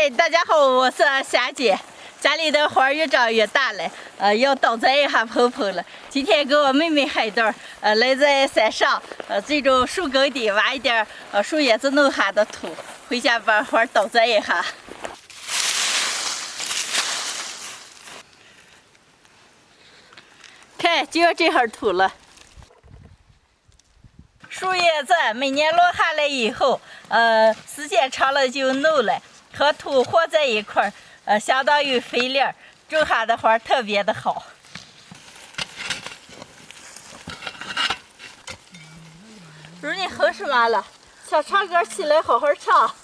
嘿，大家好，我是霞姐。家里的花越长越大了，要倒栽一下盆盆了。今天跟我妹妹海豆，来在山上，这种树根底挖一点树叶子弄下的土，回家把花倒栽一下。看，就要这哈土了。树叶子每年落下来以后，时间长了就蔫了，和土和在一块儿，相当于肥料，种下的花特别的好。如你哼什么了？想唱歌起来好好唱。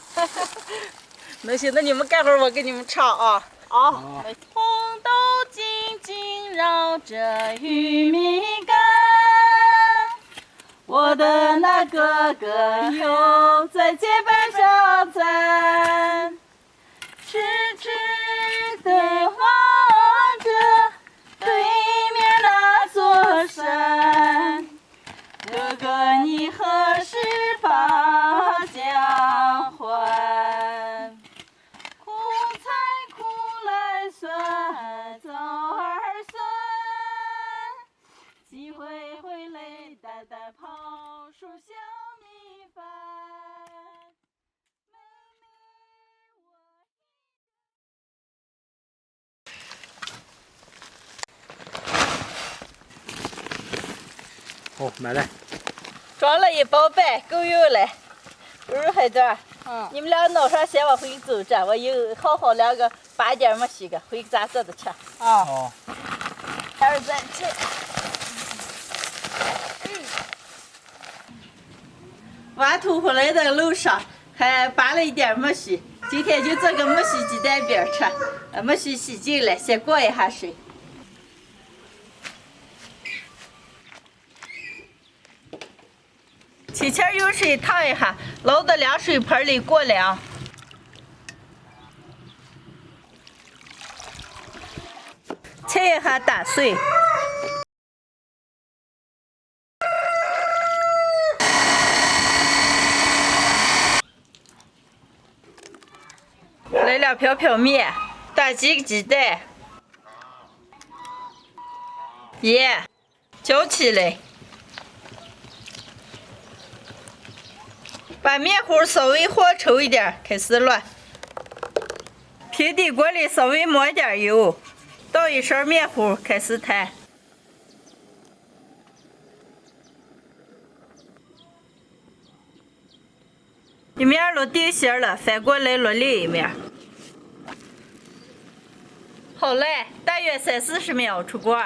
那行，那你们干会儿，我给你们唱啊。啊。红豆紧紧绕着玉米杆。我的那哥哥哟，在秸秆上站，痴痴地望着对面那座山。哥哥，你何时把家还？苦菜苦来酸，枣儿酸。几回回来，淡淡泡出小米饭。好，买来。装了一包半，够用了。不是海豆，你们俩弄上先往回走着，我有好两个8点没洗个，回咱这的吃。哦。待会儿再吃。挖土回来的路上还拔了一点苜蓿，今天就做个苜蓿鸡蛋饼吃。苜蓿洗净了，先过一下水。提前用水烫一下，捞到凉水盆里过凉。切一下打碎。来2瓢面，打几个鸡蛋，盐，搅起来。把面糊稍微和稠一点，开始乱。平底锅里稍微抹点油，倒一勺面糊，开始摊。一面摞定型了，翻过来摞另一面。好嘞，大约30-40秒出锅。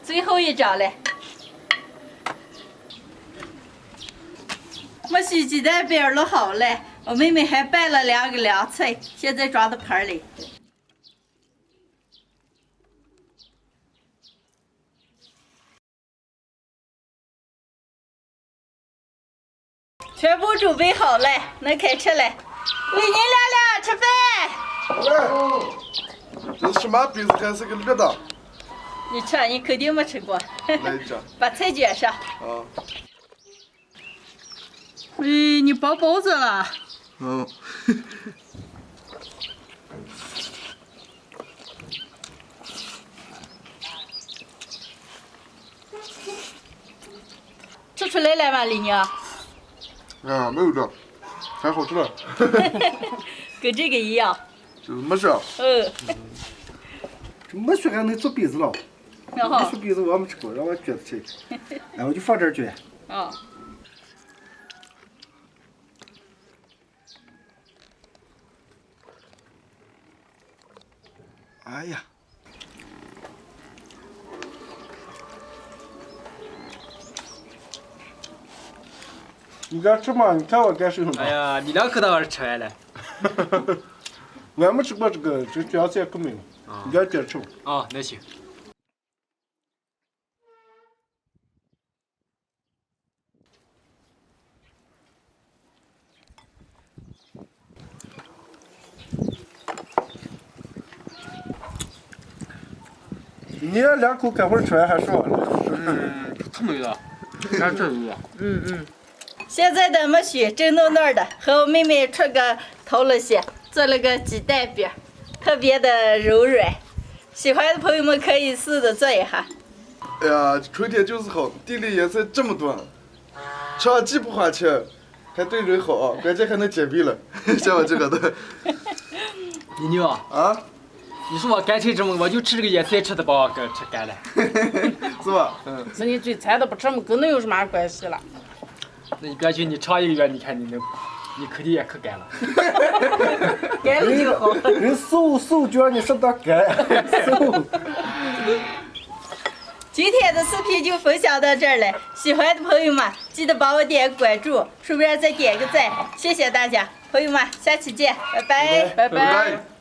最后一张了。苜蓿鸡蛋饼摞好了，我妹妹还拌了2个凉菜，现在装到盘里。全部准备好了，能开吃了。为您亮吃饭。这是什么饼子？还是个绿的？你吃，你肯定没吃过。来一张。把菜卷上。啊。你包包子了。嗯。吃出来了吗，李娘？啊，没有的，还好吃了。跟这个一样。就是没事。这没学还能做饼子了。没做饼子我没吃过，让我卷着吃。然后就放这儿卷。啊。哎呀，你敢吃吗？你看我干什么？哎呀，你2口倒是吃完了。我还没吃过这个卷菜可没有。你敢卷吃吗？哦，那行。你2口干会儿出来还爽了。可没了，俺这有了。现在的没许正糯糯的，和我妹妹出个头了些，做了个鸡蛋饼，特别的柔软。喜欢的朋友们可以试着做一下。哎呀，春天就是好，地里颜色这么多，吃上既不花钱，还对人好，关键还能减肥了。像我这个的。你牛啊？你说我干脆这么，我就吃这个颜色吃的饱，给吃干了。是吧？那你对菜都不吃嘛，跟那有什么关系了？那你别去，你尝1个月，你看你口里也可干了。干了就好。人瘦就让你吃点干，瘦。今天的视频就分享到这儿了，喜欢的朋友们记得帮我点关注，顺便再点个赞，谢谢大家，朋友们，下期见，拜拜。拜拜拜。